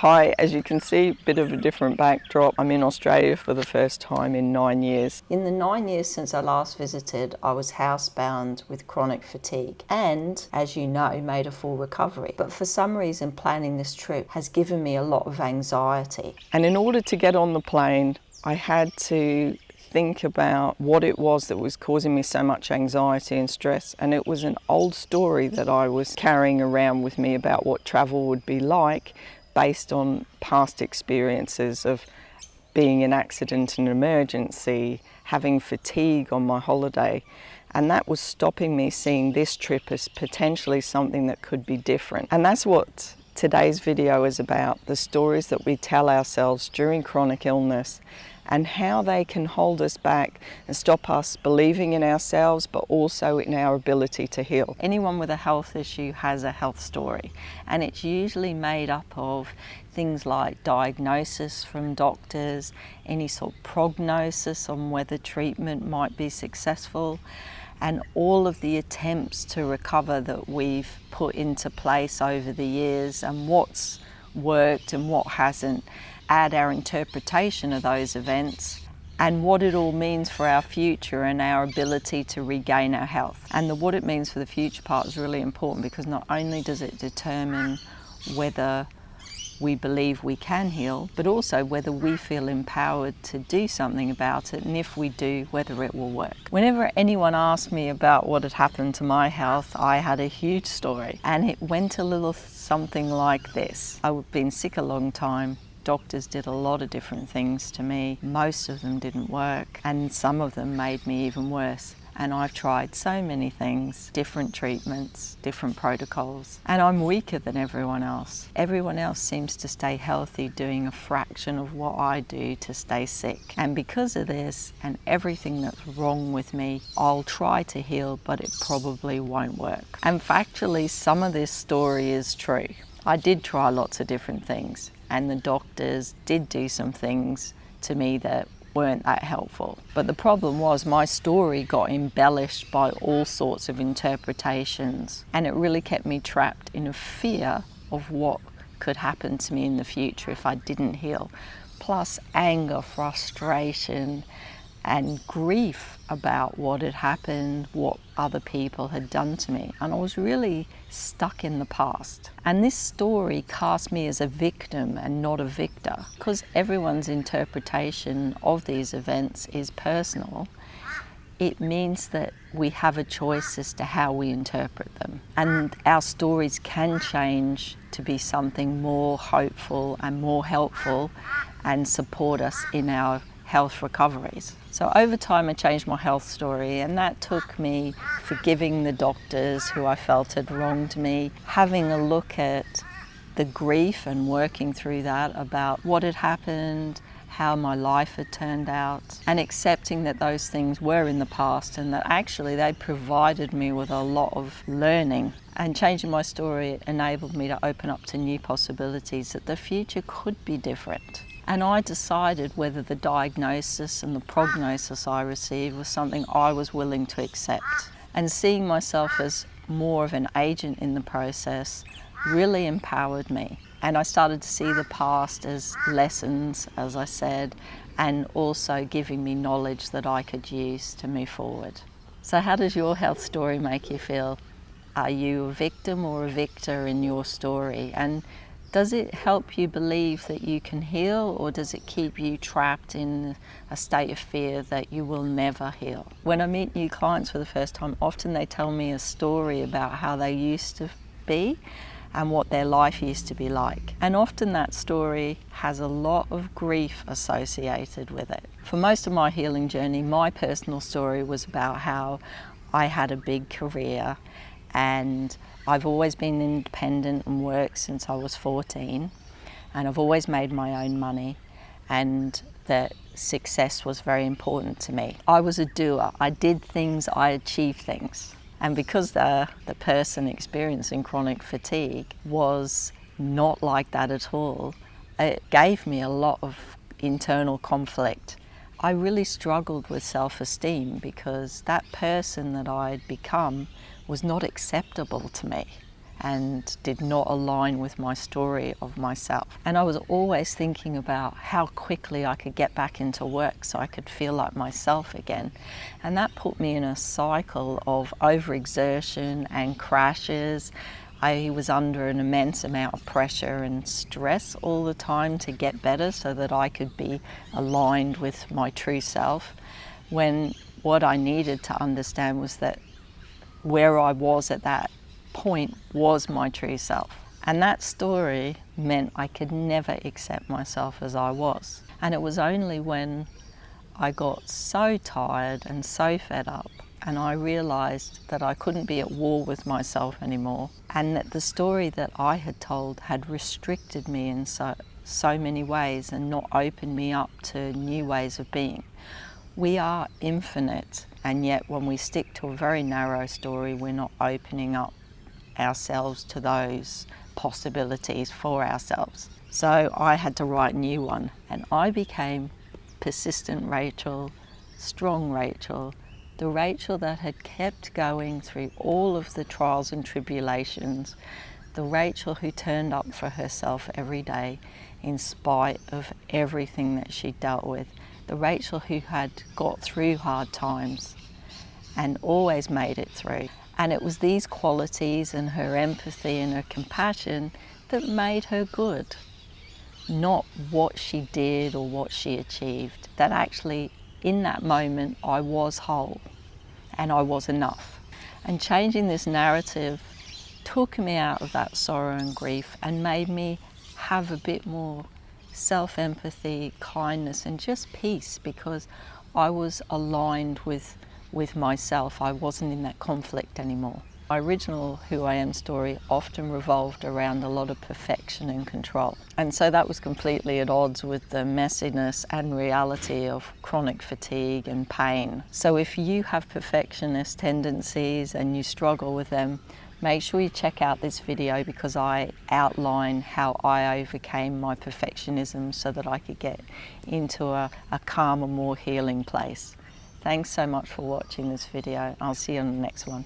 Hi, as you can see, bit of a different backdrop. I'm in Australia for the first time in 9 years. In the 9 years since I last visited, I was housebound with chronic fatigue and, as you know, made a full recovery. But for some reason, planning this trip has given me a lot of anxiety. And in order to get on the plane, I had to think about what it was that was causing me so much anxiety and stress. And it was an old story that I was carrying around with me about what travel would be like based on past experiences of being in accident and emergency, having fatigue on my holiday. And that was stopping me seeing this trip as potentially something that could be different. And that's what today's video is about, the stories that we tell ourselves during chronic illness and how they can hold us back and stop us believing in ourselves, but also in our ability to heal. Anyone with a health issue has a health story, and it's usually made up of things like diagnosis from doctors, any sort of prognosis on whether treatment might be successful, and all of the attempts to recover that we've put into place over the years and what's worked and what hasn't. Add our interpretation of those events and what it all means for our future and our ability to regain our health. And the what it means for the future part is really important, because not only does it determine whether we believe we can heal, but also whether we feel empowered to do something about it, and if we do, whether it will work. Whenever anyone asked me about what had happened to my health, I had a huge story, and it went a little something like this. I've been sick a long time. Doctors did a lot of different things to me. Most of them didn't work, and some of them made me even worse. And I've tried so many things, different treatments, different protocols, and I'm weaker than everyone else. Everyone else seems to stay healthy doing a fraction of what I do to stay sick. And because of this and everything that's wrong with me, I'll try to heal, but it probably won't work. And factually, some of this story is true. I did try lots of different things, and the doctors did do some things to me that weren't that helpful. But the problem was my story got embellished by all sorts of interpretations, and it really kept me trapped in a fear of what could happen to me in the future if I didn't heal. Plus anger, frustration, and grief about what had happened, what other people had done to me. And I was really stuck in the past. And this story cast me as a victim and not a victor, because everyone's interpretation of these events is personal. It means that we have a choice as to how we interpret them. And our stories can change to be something more hopeful and more helpful and support us in our health recoveries. So over time I changed my health story, and that took me forgiving the doctors who I felt had wronged me, having a look at the grief and working through that about what had happened, how my life had turned out, and accepting that those things were in the past and that actually they provided me with a lot of learning. And changing my story enabled me to open up to new possibilities, that the future could be different. And I decided whether the diagnosis and the prognosis I received was something I was willing to accept. And seeing myself as more of an agent in the process really empowered me. And I started to see the past as lessons, as I said, and also giving me knowledge that I could use to move forward. So how does your health story make you feel? Are you a victim or a victor in your story? And does it help you believe that you can heal, or does it keep you trapped in a state of fear that you will never heal? When I meet new clients for the first time, often they tell me a story about how they used to be and what their life used to be like. And often that story has a lot of grief associated with it. For most of my healing journey, my personal story was about how I had a big career, and I've always been independent and worked since I was 14, and I've always made my own money, and that success was very important to me. I was a doer. I did things, I achieved things. And because the person experiencing chronic fatigue was not like that at all, it gave me a lot of internal conflict. I really struggled with self-esteem because that person that I'd become was not acceptable to me. and did not align with my story of myself. And I was always thinking about how quickly I could get back into work so I could feel like myself again. And that put me in a cycle of overexertion and crashes. I was under an immense amount of pressure and stress all the time to get better so that I could be aligned with my true self, when what I needed to understand was that where I was at that point was my true self. And that story meant I could never accept myself as I was. And it was only when I got so tired and so fed up, and I realised that I couldn't be at war with myself anymore, and that the story that I had told had restricted me in so many ways and not opened me up to new ways of being. We are infinite, and yet when we stick to a very narrow story, we're not opening up ourselves to those possibilities for ourselves. So I had to write a new one, and I became persistent Rachel, strong Rachel, the Rachel that had kept going through all of the trials and tribulations, the Rachel who turned up for herself every day in spite of everything that she dealt with, the Rachel who had got through hard times and always made it through. And it was these qualities and her empathy and her compassion that made her good, not what she did or what she achieved. That actually, in that moment, I was whole and I was enough. And changing this narrative took me out of that sorrow and grief and made me have a bit more self-empathy, kindness, and just peace, because I was aligned with myself. I wasn't in that conflict anymore. My original Who I Am story often revolved around a lot of perfection and control. And so that was completely at odds with the messiness and reality of chronic fatigue and pain. So if you have perfectionist tendencies and you struggle with them, make sure you check out this video, because I outline how I overcame my perfectionism so that I could get into a calmer, more healing place. Thanks so much for watching this video. I'll see you on the next one.